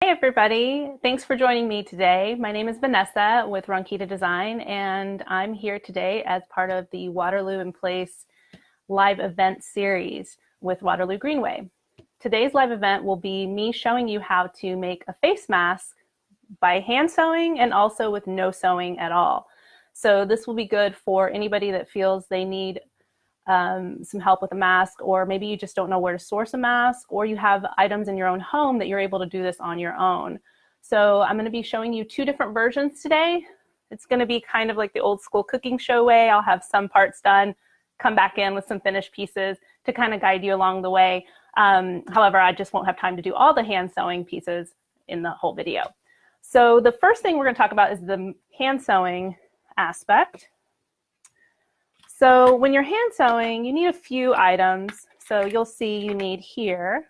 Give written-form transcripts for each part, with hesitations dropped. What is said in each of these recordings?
everybody. Thanks for joining me today. My name is Vanessa with Ronquita Design, and I'm here today as part of the Waterloo-In-Place Live Event series with Waterloo Greenway. Today's live event will be me showing you how to make a face mask by hand sewing and also with no sewing at all. So this will be good for anybody that feels they need some help with a mask, or maybe you just don't know where to source a mask, or you have items in your own home that you're able to do this on your own. So I'm going to be showing you two different versions today. It's going to be kind of like the old school cooking show way. I'll have some parts done, come back in with some finished pieces to kind of guide you along the way. However, I just won't have time to do all the hand sewing pieces in the whole video. So the first thing we're going to talk about is the hand sewing aspect. So when you're hand sewing, you need a few items. So you'll see you need here,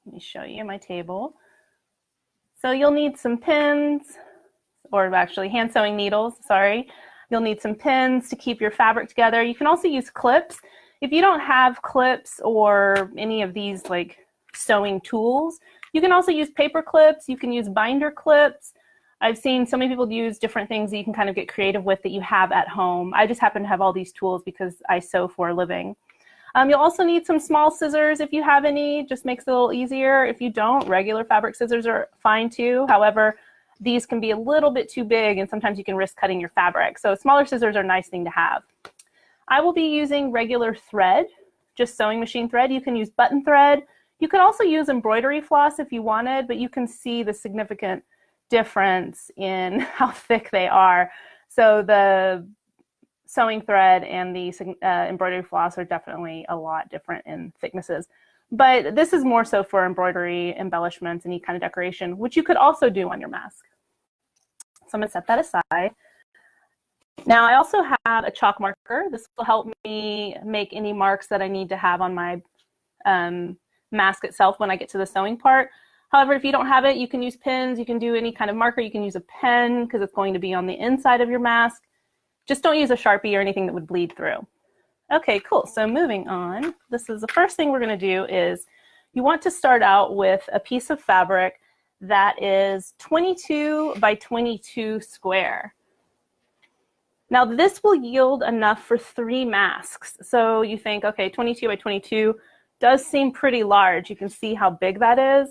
let me show you my table. So you'll need some pins, or actually hand sewing needles, sorry. You'll need some pins to keep your fabric together. You can also use clips. If you don't have clips or any of these like sewing tools, you can also use paper clips, you can use binder clips. I've seen so many people use different things that you can kind of get creative with that you have at home. I just happen to have all these tools because I sew for a living. You'll also need some small scissors if you have any, just makes it a little easier. If you don't, regular fabric scissors are fine too. However, these can be a little bit too big and sometimes you can risk cutting your fabric. So smaller scissors are a nice thing to have. I will be using regular thread, just sewing machine thread. You can use button thread. You could also use embroidery floss if you wanted, but you can see the significant difference in how thick they are. So the sewing thread and the embroidery floss are definitely a lot different in thicknesses. But this is more so for embroidery, embellishments, any kind of decoration, which you could also do on your mask. So I'm going to set that aside. Now I also have a chalk marker. This will help me make any marks that I need to have on my mask itself when I get to the sewing part. However, if you don't have it, you can use pins, you can do any kind of marker, you can use a pen because it's going to be on the inside of your mask. Just don't use a Sharpie or anything that would bleed through. Okay, cool. So moving on, this is the first thing we're going to do is you want to start out with a piece of fabric that is 22 by 22 square. Now this will yield enough for 3 masks. So you think, okay, 22 by 22 does seem pretty large. You can see how big that is.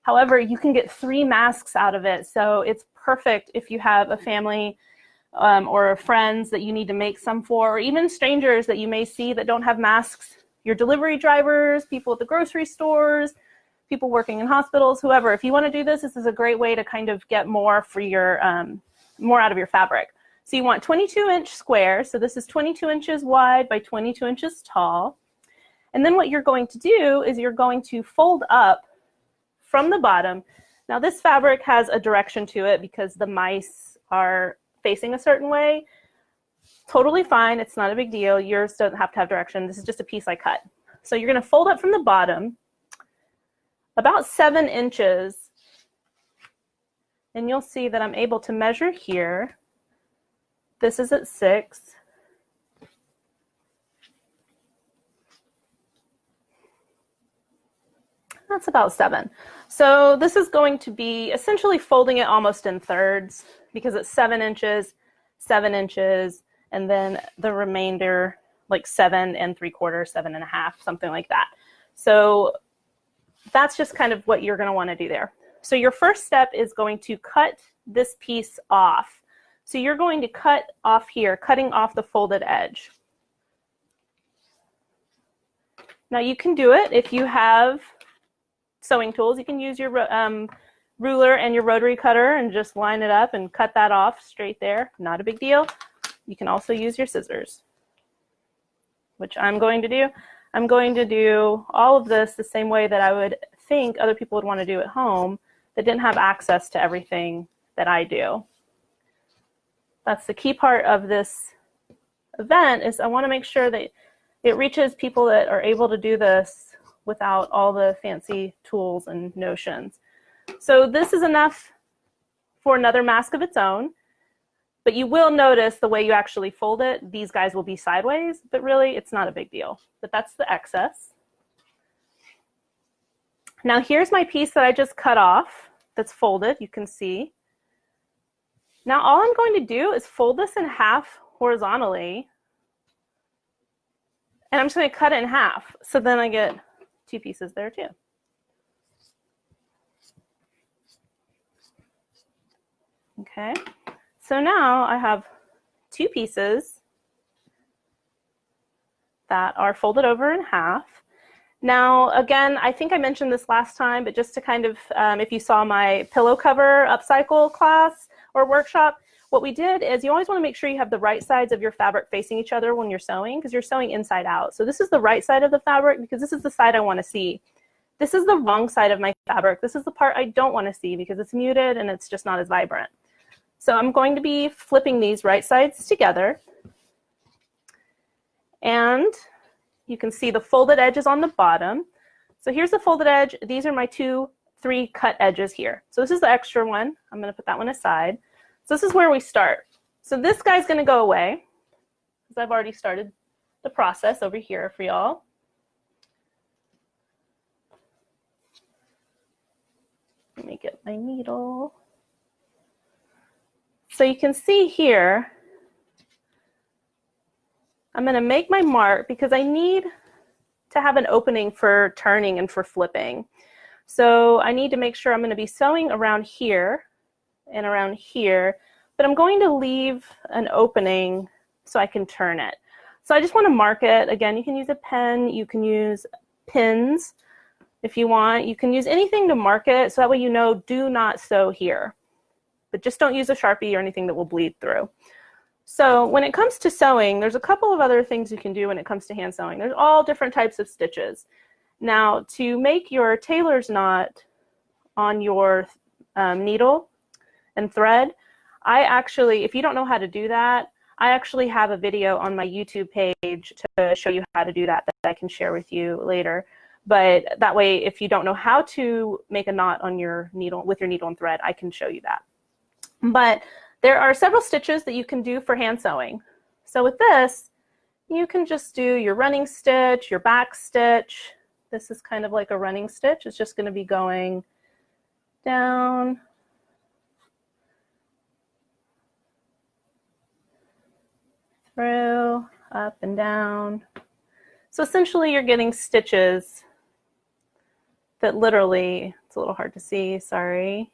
However, you can get 3 masks out of it, so it's perfect if you have a family or friends that you need to make some for, or even strangers that you may see that don't have masks. Your delivery drivers, people at the grocery stores, people working in hospitals, whoever. If you want to do this, this is a great way to kind of get more for your more out of your fabric. So you want 22-inch squares. So this is 22 inches wide by 22 inches tall. And then what you're going to do is you're going to fold up from the bottom. Now this fabric has a direction to it because the mice are facing a certain way. Totally fine, it's not a big deal. Yours doesn't have to have direction. This is just a piece I cut. So you're going to fold up from the bottom about 7 inches, and you'll see that I'm able to measure here. This is at 6. That's about 7. So this is going to be essentially folding it almost in thirds because it's 7 inches, 7 inches, and then the remainder like 7 3/4, 7.5, something like that. So that's just kind of what you're going to want to do there. So your first step is going to cut this piece off. So you're going to cut off here, cutting off the folded edge. Now you can do it if you have sewing tools. You can use your ruler and your rotary cutter and just line it up and cut that off straight there. Not a big deal. You can also use your scissors, which I'm going to do. I'm going to do all of this the same way that I would think other people would want to do at home that didn't have access to everything that I do. That's the key part of this event, is I want to make sure that it reaches people that are able to do this without all the fancy tools and notions. So this is enough for another mask of its own, but you will notice the way you actually fold it, these guys will be sideways, but really it's not a big deal. But that's the excess. Now here's my piece that I just cut off that's folded, you can see. Now all I'm going to do is fold this in half horizontally, and I'm just going to cut it in half. So then I get two pieces there too. Okay, so now I have two pieces that are folded over in half. Now, again, I think I mentioned this last time, but just to kind of, if you saw my pillow cover upcycle class or workshop, what we did is you always want to make sure you have the right sides of your fabric facing each other when you're sewing, because you're sewing inside out. So this is the right side of the fabric because this is the side I want to see. This is the wrong side of my fabric. This is the part I don't want to see because it's muted and it's just not as vibrant. So I'm going to be flipping these right sides together. And you can see the folded edges on the bottom. So here's the folded edge. These are my 3 cut edges here. So this is the extra one. I'm going to put that one aside. So this is where we start. So this guy's going to go away because I've already started the process over here for y'all. Let me get my needle. So you can see here, I'm going to make my mark because I need to have an opening for turning and for flipping. So I need to make sure I'm going to be sewing around here and around here, but I'm going to leave an opening so I can turn it. So I just want to mark it. Again, you can use a pen, you can use pins if you want. You can use anything to mark it so that way you know do not sew here. But just don't use a Sharpie or anything that will bleed through. So when it comes to sewing, there's a couple of other things you can do when it comes to hand sewing. There's all different types of stitches. Now, to make your tailor's knot on your needle and thread, I actually, if you don't know how to do that, I actually have a video on my YouTube page to show you how to do that I can share with you later. But that way, if you don't know how to make a knot on your needle with your needle and thread, I can show you that. But there are several stitches that you can do for hand sewing. So with this, you can just do your running stitch, your back stitch. This is kind of like a running stitch. It's just going to be going down, through, up and down. So essentially you're getting stitches that literally, it's a little hard to see, sorry,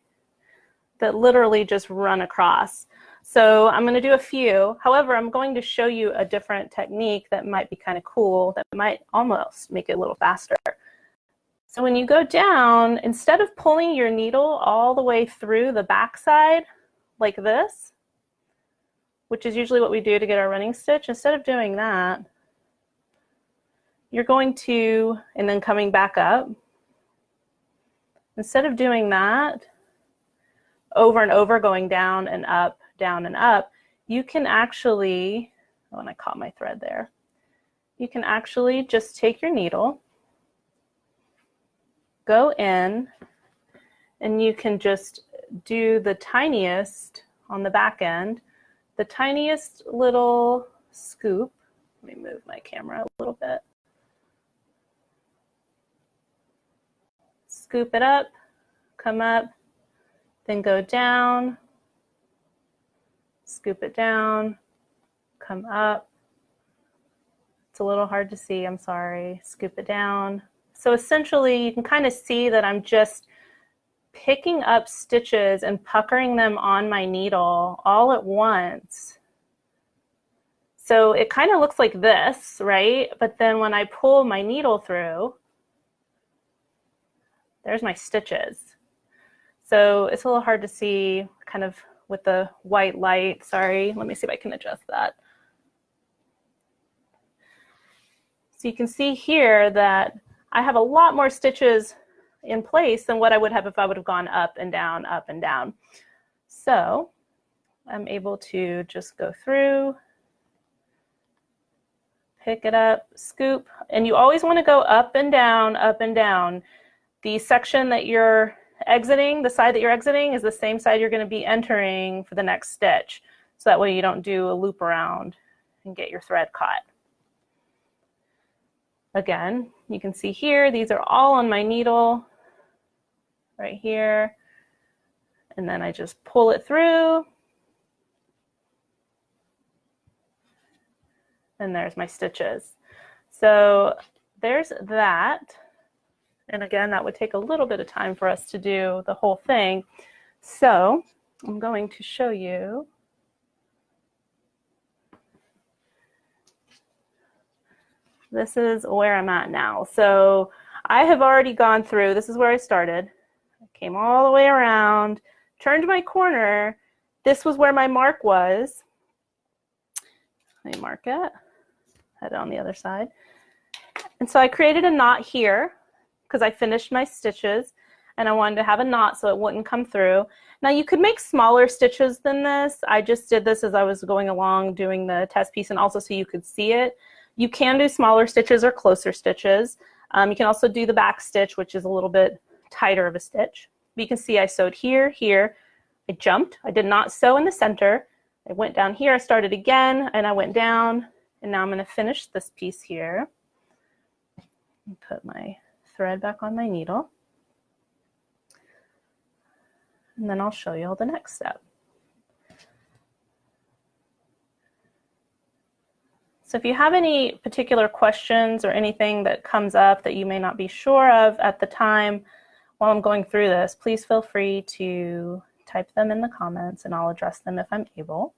that literally just run across. So I'm going to do a few. However, I'm going to show you a different technique that might be kind of cool, that might almost make it a little faster. So when you go down, instead of pulling your needle all the way through the back side like this, which is usually what we do to get our running stitch, instead of doing that, you're going to, and then coming back up, instead of doing that, over and over, going down and up, you can actually, oh, and I caught my thread there. You can actually just take your needle, go in, and you can just do the tiniest on the back end, the tiniest little scoop. Let me move my camera a little bit. Scoop it up, come up, then go down, scoop it down, come up. It's a little hard to see, I'm sorry. Scoop it down. So essentially you can kind of see that I'm just picking up stitches and puckering them on my needle all at once. So it kind of looks like this, right? But then when I pull my needle through, there's my stitches. So it's a little hard to see kind of with the white light. Sorry, let me see if I can adjust that. So you can see here that I have a lot more stitches in place than what I would have if I would have gone up and down, up and down. So I'm able to just go through, pick it up, scoop, and you always want to go up and down, up and down. The section that you're exiting, the side that you're exiting is the same side you're going to be entering for the next stitch. So that way you don't do a loop around and get your thread caught. Again, you can see here, these are all on my needle. right here. And then I just pull it through. And there's my stitches. So there's that. And again, that would take a little bit of time for us to do the whole thing. So I'm going to show you. This is where I'm at now. So I have already gone through, this is where I started. I came all the way around, turned my corner. This was where my mark was. Let me mark it. Head on the other side. And so I created a knot here because I finished my stitches and I wanted to have a knot so it wouldn't come through. Now you could make smaller stitches than this. I just did this as I was going along doing the test piece and also so you could see it. You can do smaller stitches or closer stitches. You can also do the back stitch, which is a little bit tighter of a stitch. But you can see I sewed here, here. I jumped. I did not sew in the center. I went down here. I started again and I went down. And now I'm going to finish this piece here. Put my thread back on my needle. And then I'll show you all the next step. So if you have any particular questions or anything that comes up that you may not be sure of at the time while I'm going through this, please feel free to type them in the comments and I'll address them if I'm able.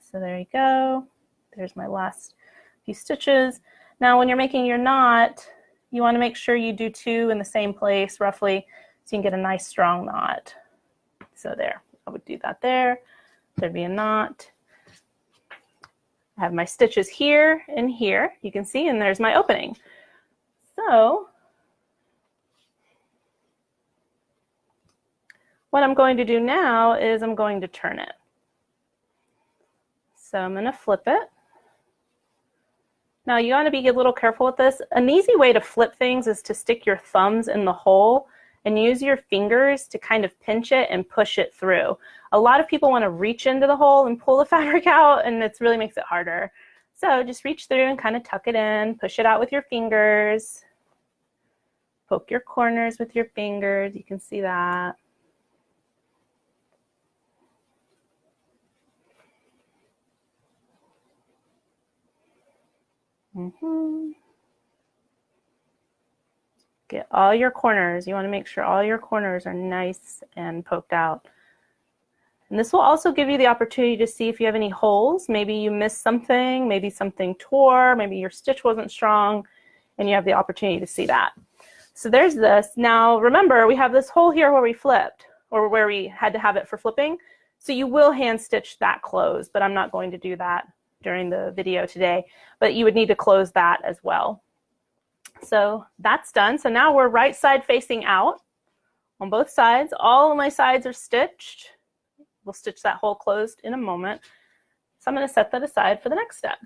So there you go. There's my last few stitches. Now when you're making your knot, you want to make sure you do 2 in the same place roughly so you can get a nice strong knot. So there, I would do that there. There'd be a knot. I have my stitches here and here, you can see, and there's my opening. So what I'm going to do now is I'm going to turn it. So I'm going to flip it. Now you want to be a little careful with this. An easy way to flip things is to stick your thumbs in the hole and use your fingers to kind of pinch it and push it through. A lot of people want to reach into the hole and pull the fabric out, and it really makes it harder. So just reach through and kind of tuck it in, push it out with your fingers, poke your corners with your fingers, you can see that. Get all your corners. You want to make sure all your corners are nice and poked out. And this will also give you the opportunity to see if you have any holes. Maybe you missed something, maybe something tore, maybe your stitch wasn't strong, and you have the opportunity to see that. So there's this. Now remember, we have this hole here where we flipped, or where we had to have it for flipping. So you will hand stitch that closed, but I'm not going to do that during the video today. But you would need to close that as well. So that's done. So now we're right side facing out on both sides. All of my sides are stitched. We'll stitch that hole closed in a moment. So I'm going to set that aside for the next step.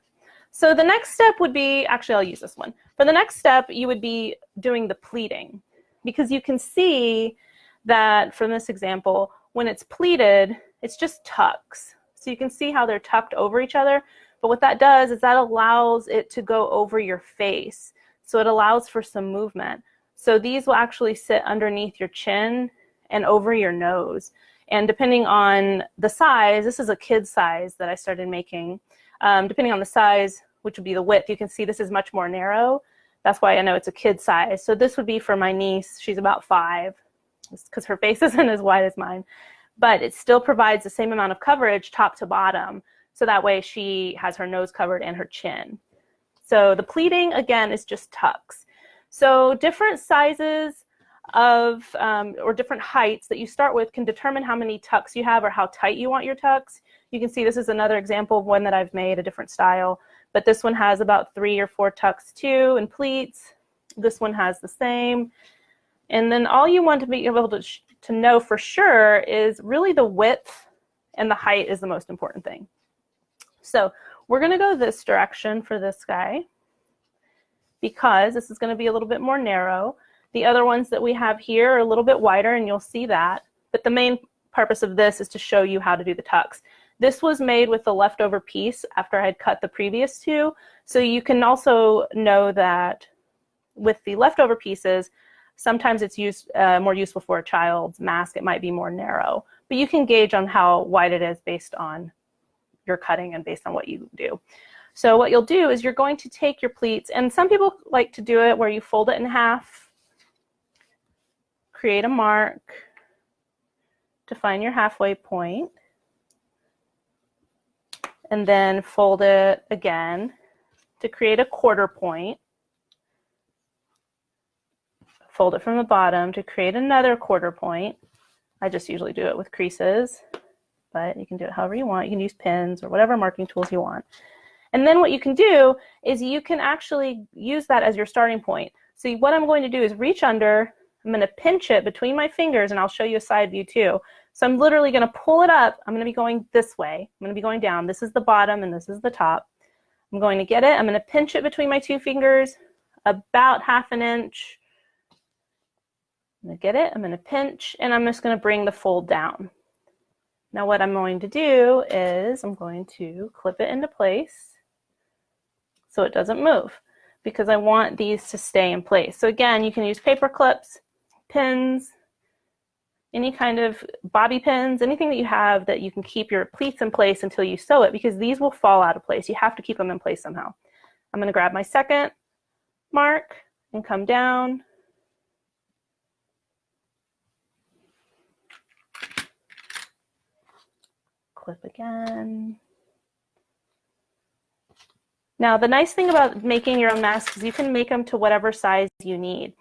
So the next step would be, actually I'll use this one. For the next step, you would be doing the pleating, because you can see that from this example, when it's pleated, it's just tucks. So you can see how they're tucked over each other. But what that does is that allows it to go over your face. So it allows for some movement. So these will actually sit underneath your chin and over your nose. And depending on the size, this is a kid size that I started making. Depending on the size, which would be the width, you can see this is much more narrow. That's why I know it's a kid size. So this would be for my niece. She's about 5, because her face isn't as wide as mine. But it still provides the same amount of coverage top to bottom. So that way she has her nose covered and her chin. So the pleating, again, is just tucks. So different sizes of, or different heights that you start with can determine how many tucks you have or how tight you want your tucks. You can see this is another example of one that I've made, a different style. But this one has about 3 or 4 tucks too in pleats. This one has the same. And then all you want to be able to know for sure is really the width and the height is the most important thing. So we're going to go this direction for this guy because this is going to be a little bit more narrow. The other ones that we have here are a little bit wider, and you'll see that. But the main purpose of this is to show you how to do the tucks. This was made with the leftover piece after I had cut the previous 2. So you can also know that with the leftover pieces, Sometimes it's more useful for a child's mask. It might be more narrow, but you can gauge on how wide it is based on your cutting and based on what you do. So what you'll do is you're going to take your pleats, and some people like to do it where you fold it in half, create a mark, define your halfway point, and then fold it again to create a quarter point. Fold it from the bottom to create another quarter point. I just usually do it with creases, but you can do it however you want. You can use pins or whatever marking tools you want. And then what you can do is you can actually use that as your starting point. So what I'm going to do is reach under, I'm going to pinch it between my fingers, and I'll show you a side view too. So I'm literally going to pull it up. I'm going to be going this way. I'm going to be going down. This is the bottom and this is the top. I'm going to get it. I'm going to pinch it between my two fingers about 1/2 inch. I'm going to get it. I'm going to pinch, and I'm just going to bring the fold down. Now what I'm going to do is I'm going to clip it into place so it doesn't move, because I want these to stay in place. So again, you can use paper clips, pins, any kind of bobby pins, anything that you have that you can keep your pleats in place until you sew it, because these will fall out of place. You have to keep them in place somehow. I'm going to grab my second mark and come down. Clip again. Now, the nice thing about making your own masks is you can make them to whatever size you need.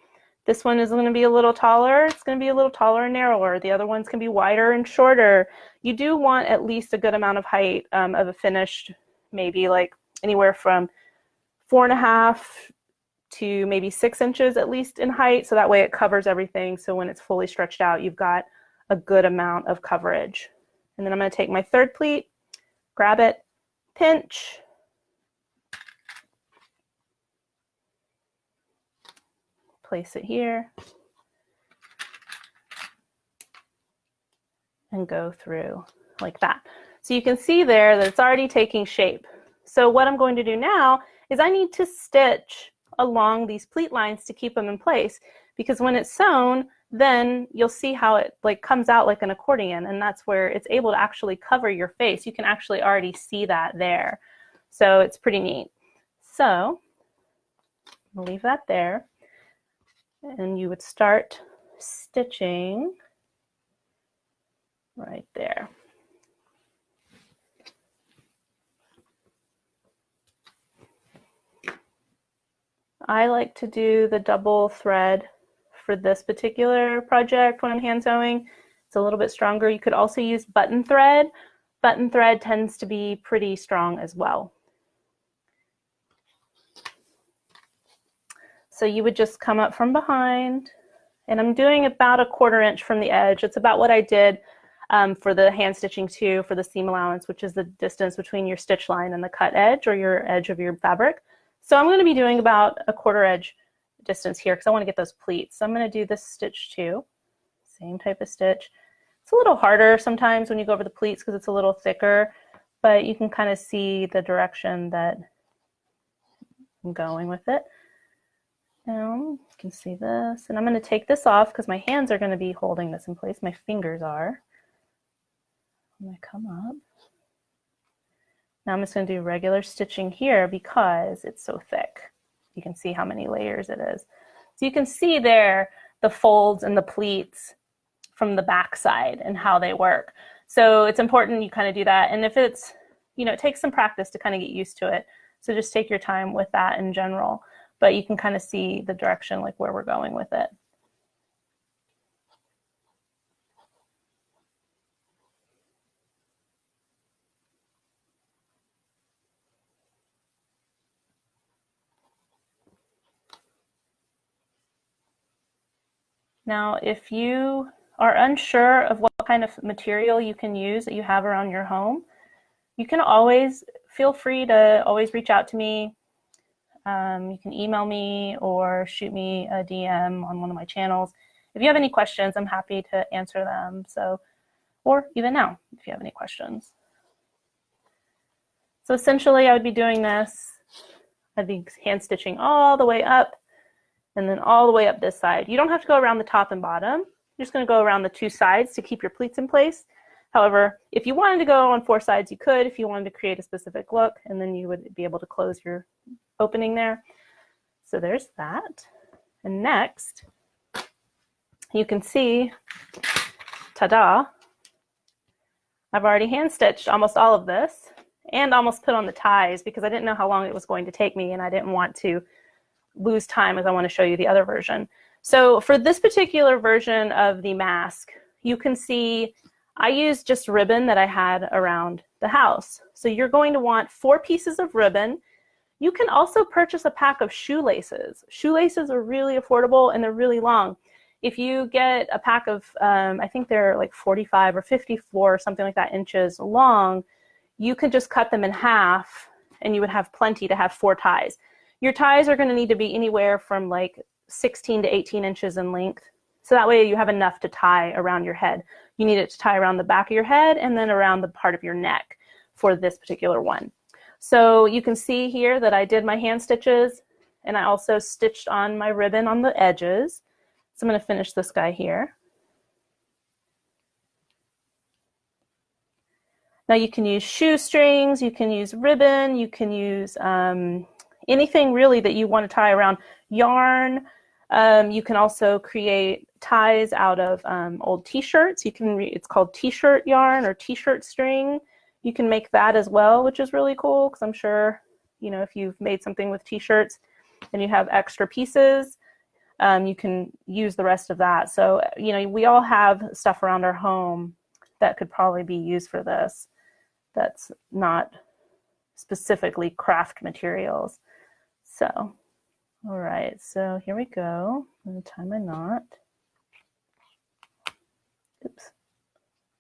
This one is going to be a little taller. It's going to be a little taller and narrower. The other ones can be wider and shorter. You do want at least a good amount of height of a finished, maybe like anywhere from 4.5 to maybe 6 inches at least in height. So that way it covers everything. So when it's fully stretched out, you've got a good amount of coverage. And then I'm going to take my third pleat, grab it, pinch, place it here, and go through like that. So you can see there that it's already taking shape. So what I'm going to do now is I need to stitch along these pleat lines to keep them in place, because when it's sewn, then you'll see how it like comes out like an accordion, and that's where it's able to actually cover your face. You can actually already see that there. So it's pretty neat. So I'll leave that there. And you would start stitching right there. I like to do the double thread for this particular project when I'm hand sewing. It's a little bit stronger. You could also use button thread. Button thread tends to be pretty strong as well. So you would just come up from behind, and I'm doing about 1/4 inch from the edge. It's about what I did for the hand stitching too, for the seam allowance, which is the distance between your stitch line and the cut edge or your edge of your fabric. So I'm going to be doing about 1/4 edge distance here because I want to get those pleats. So I'm going to do this stitch too, same type of stitch. It's a little harder sometimes when you go over the pleats because it's a little thicker, but you can kind of see the direction that I'm going with it. Now you can see this, and I'm going to take this off because my hands are going to be holding this in place. My fingers are. I'm going to come up. Now I'm just going to do regular stitching here because it's so thick. You can see how many layers it is. So you can see there the folds and the pleats from the back side and how they work. So it's important you kind of do that. And if it's, you know, it takes some practice to kind of get used to it. So just take your time with that in general. But you can kind of see the direction, like where we're going with it. Now, if you are unsure of what kind of material you can use that you have around your home, you can always feel free to always reach out to me. You can email me or shoot me a DM on one of my channels. If you have any questions, I'm happy to answer them. So, or even now, if you have any questions. So essentially, I would be doing this. I'd be hand stitching all the way up and then all the way up this side. You don't have to go around the top and bottom. You're just going to go around the 2 sides to keep your pleats in place. However, if you wanted to go on 4 sides, you could if you wanted to create a specific look, and then you would be able to close your opening there. So there's that. And next, you can see, ta-da, I've already hand stitched almost all of this and almost put on the ties because I didn't know how long it was going to take me and I didn't want to lose time as I want to show you the other version. So for this particular version of the mask, you can see I used just ribbon that I had around the house. So you're going to want 4 pieces of ribbon. You can also purchase a pack of shoelaces. Shoelaces are really affordable and they're really long. If you get a pack of, I think they're like 45 or 54 or something like that inches long, you could just cut them in half and you would have plenty to have 4 ties. Your ties are going to need to be anywhere from like 16 to 18 inches in length. So that way you have enough to tie around your head. You need it to tie around the back of your head and then around the part of your neck for this particular one. So you can see here that I did my hand stitches and I also stitched on my ribbon on the edges. So I'm going to finish this guy here. Now you can use shoestrings, you can use ribbon, you can use anything really that you want to tie around yarn. You can also create ties out of old t-shirts. It's called t-shirt yarn or t-shirt string. You can make that as well, which is really cool because I'm sure, you know, if you've made something with t-shirts and you have extra pieces, you can use the rest of that. So, you know, we all have stuff around our home that could probably be used for this. That's not specifically craft materials. So, all right, so here we go. I'm going to tie my knot. Oops,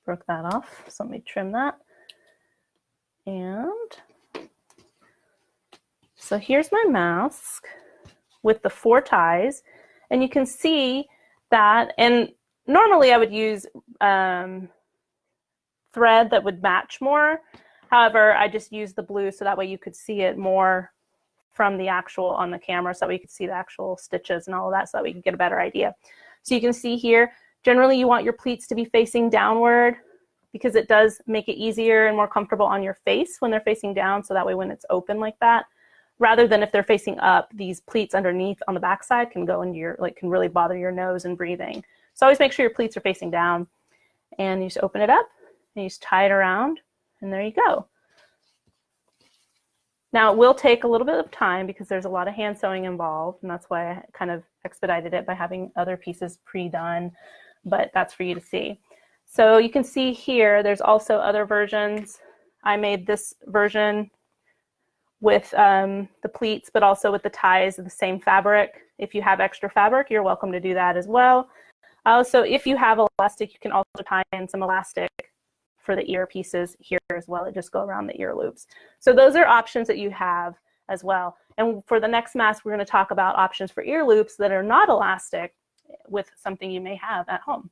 broke that off. So let me trim that. And so here's my mask with the 4 ties. And you can see that, and normally I would use thread that would match more. However, I just used the blue so that way you could see it more from the actual on the camera, so that we could see the actual stitches and all of that, so that we could get a better idea. So you can see here, generally you want your pleats to be facing downward because it does make it easier and more comfortable on your face when they're facing down, so that way when it's open like that, rather than if they're facing up, these pleats underneath on the back side can go into your, like, can really bother your nose and breathing. So always make sure your pleats are facing down, and you just open it up and you just tie it around, and there you go. Now it will take a little bit of time because there's a lot of hand sewing involved, and that's why I kind of expedited it by having other pieces pre-done, but that's for you to see. So you can see here, there's also other versions. I made this version with the pleats, but also with the ties of the same fabric. If you have extra fabric, you're welcome to do that as well. Also, if you have elastic, you can also tie in some elastic for the ear pieces here as well. It just go around the ear loops. So those are options that you have as well. And for the next mask, we're going to talk about options for ear loops that are not elastic with something you may have at home.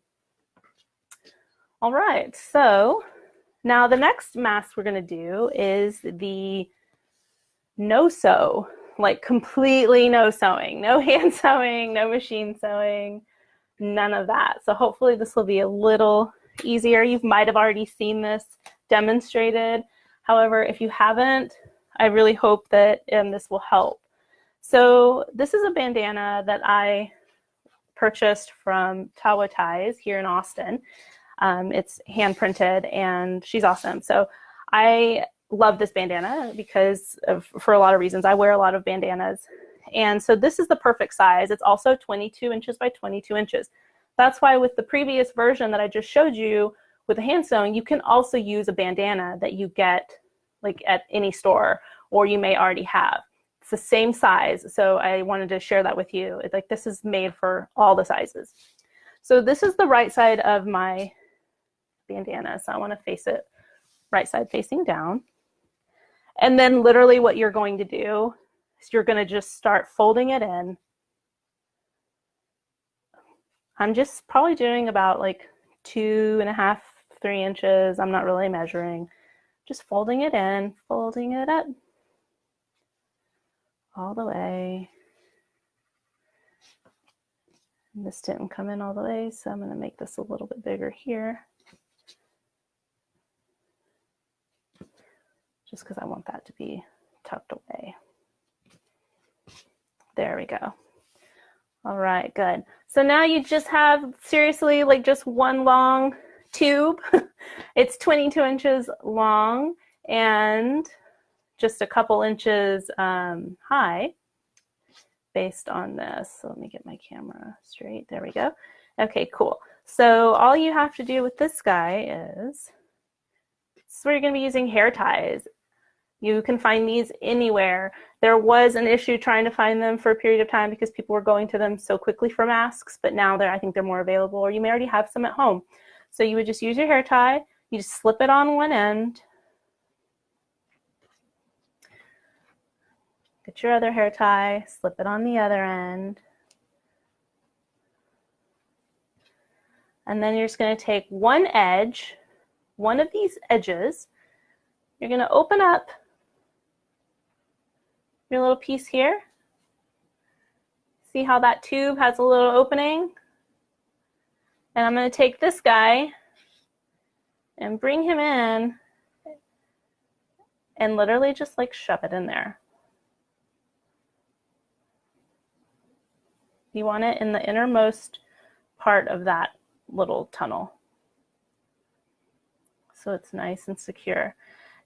All right, so now the next mask we're going to do is the no sew, like completely no sewing, no hand sewing, no machine sewing, none of that. So hopefully this will be a little easier. You might have already seen this demonstrated. However, if you haven't, I really hope that this will help. So this is a bandana that I purchased from Tawa Ties here in Austin. It's hand printed and she's awesome. So I love this bandana because for a lot of reasons. I wear a lot of bandanas. And so this is the perfect size. It's also 22 inches by 22 inches. That's why with the previous version that I just showed you with the hand sewing, you can also use a bandana that you get like at any store or you may already have. It's the same size. So I wanted to share that with you. It's like this is made for all the sizes. So this is the right side of my bandana. So I want to face it right side facing down. And then literally what you're going to do is you're going to just start folding it in. I'm just probably doing about like 2.5, 3 inches. I'm not really measuring. Just folding it in, folding it up all the way. This didn't come in all the way, so I'm going to make this a little bit bigger here, just because I want that to be tucked away. There we go. All right, good. So now you just have, seriously, like just one long tube. It's 22 inches long and just a couple inches high based on this. So let me get my camera straight. There we go. Okay, cool. So all you have to do with this guy is, this is where you're going to be using hair ties. You can find these anywhere. There was an issue trying to find them for a period of time because people were going to them so quickly for masks, but now I think they're more available, or you may already have some at home. So you would just use your hair tie, you just slip it on one end, get your other hair tie, slip it on the other end, and then you're just going to take one edge, one of these edges, you're going to open up your little piece here. See how that tube has a little opening? And I'm going to take this guy and bring him in and literally just like shove it in there. You want it in the innermost part of that little tunnel, so it's nice and secure.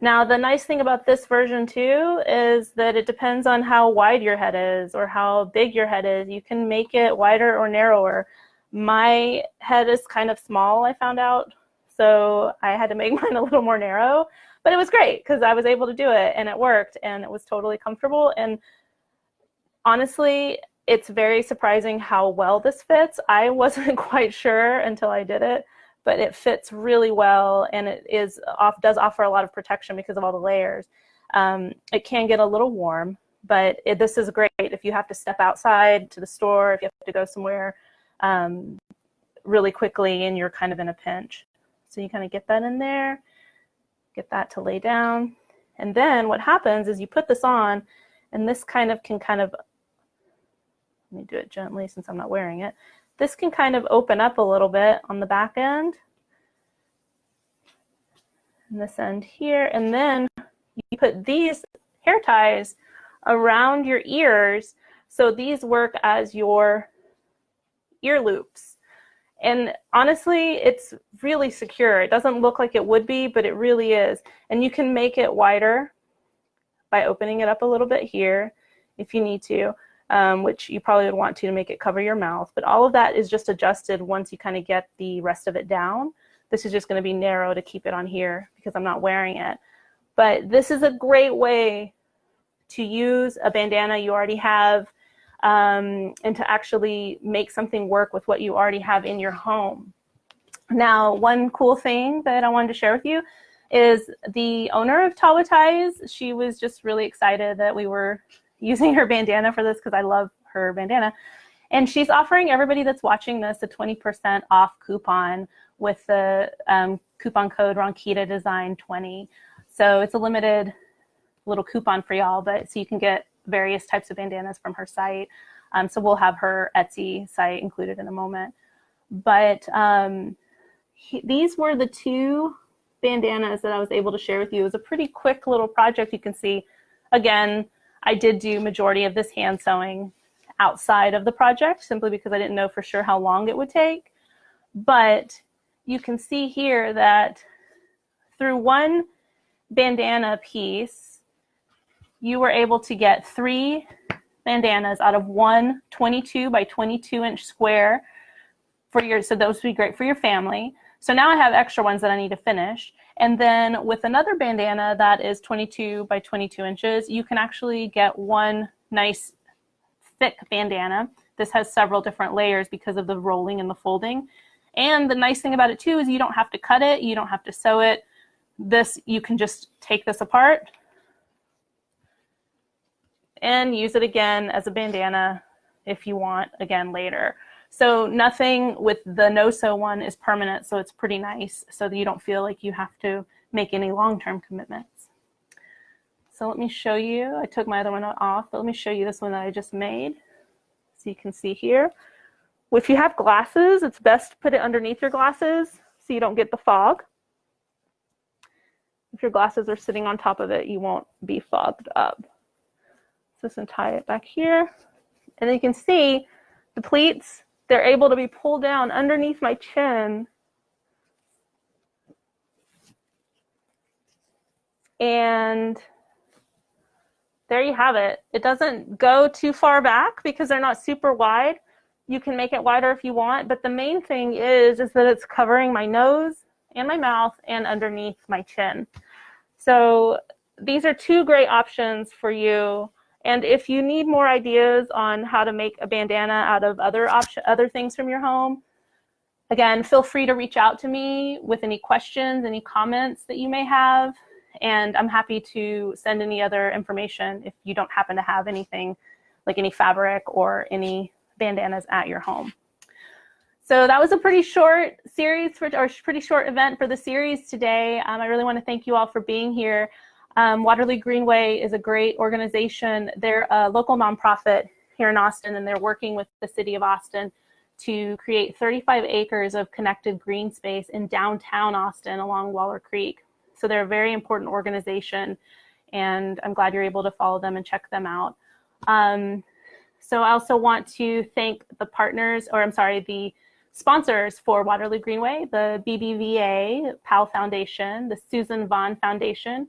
Now, the nice thing about this version too is that it depends on how wide your head is or how big your head is. You can make it wider or narrower. My head is kind of small, I found out, so I had to make mine a little more narrow, but it was great because I was able to do it and it worked and it was totally comfortable. And honestly, it's very surprising how well this fits. I wasn't quite sure until I did it, but it fits really well, and it does offer a lot of protection because of all the layers. It can get a little warm, but this is great if you have to step outside to the store, if you have to go somewhere really quickly and you're kind of in a pinch. So you kind of get that in there, get that to lay down, and then what happens is you put this on, and this can let me do it gently since I'm not wearing it. This can kind of open up a little bit on the back end and this end here, and then you put these hair ties around your ears, so these work as your ear loops. And honestly, it's really secure. It doesn't look like it would be, but it really is. And you can make it wider by opening it up a little bit here if you need to. Which you probably would want to make it cover your mouth. But all of that is just adjusted once you kind of get the rest of it down. This is just going to be narrow to keep it on here because I'm not wearing it. But this is a great way to use a bandana you already have and to actually make something work with what you already have in your home. Now, one cool thing that I wanted to share with you is the owner of Tawa Ties. She was just really excited that we were using her bandana for this because I love her bandana. And she's offering everybody that's watching this a 20% off coupon with the coupon code Ronquita Design 20. So it's a limited little coupon for y'all, but so you can get various types of bandanas from her site. So we'll have her Etsy site included in a moment. But these were the two bandanas that I was able to share with you. It was a pretty quick little project. You can see, again, I did do majority of this hand sewing outside of the project simply because I didn't know for sure how long it would take. But you can see here that through one bandana piece, you were able to get 3 bandanas out of one 22 by 22 inch square so those would be great for your family. So now I have extra ones that I need to finish. And then with another bandana that is 22 by 22 inches, you can actually get one nice thick bandana. This has several different layers because of the rolling and the folding. And the nice thing about it too is you don't have to cut it, you don't have to sew it. You can just take this apart and use it again as a bandana if you want again later. So nothing with the no-sew one is permanent, so it's pretty nice so that you don't feel like you have to make any long-term commitments. So let me show you. I took my other one off, but let me show you this one that I just made. So you can see here. If you have glasses, it's best to put it underneath your glasses so you don't get the fog. If your glasses are sitting on top of it, you won't be fogged up. So just tie it back here. And then you can see the pleats, they're able to be pulled down underneath my chin. And there you have it. It doesn't go too far back because they're not super wide. You can make it wider if you want, but the main thing is that it's covering my nose and my mouth and underneath my chin. So these are two great options for you. And if you need more ideas on how to make a bandana out of other things from your home, again, feel free to reach out to me with any questions, any comments that you may have. And I'm happy to send any other information if you don't happen to have anything like any fabric or any bandanas at your home. So that was a pretty short series or pretty short event for the series today. I really want to thank you all for being here. Waterloo Greenway is a great organization. They're a local nonprofit here in Austin, and they're working with the city of Austin to create 35 acres of connected green space in downtown Austin along Waller Creek. So they're a very important organization, and I'm glad you're able to follow them and check them out. So I also want to thank the partners, or I'm sorry, the sponsors for Waterloo Greenway, the BBVA PAL Foundation, the Susan Vaughn Foundation,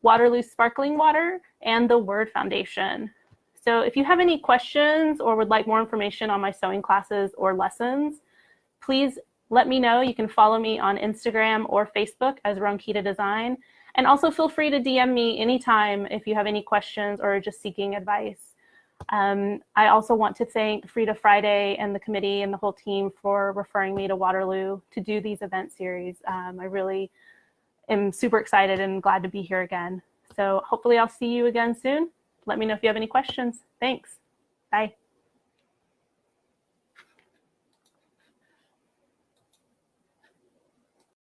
Waterloo Sparkling Water, and the Word Foundation. So if you have any questions or would like more information on my sewing classes or lessons, please let me know. You can follow me on Instagram or Facebook as Ronquita Design. And also feel free to DM me anytime if you have any questions or just seeking advice. I also want to thank Frida Friday and the committee and the whole team for referring me to Waterloo to do these event series. I really am super excited and glad to be here again. So hopefully I'll see you again soon. Let me know if you have any questions. Thanks. Bye.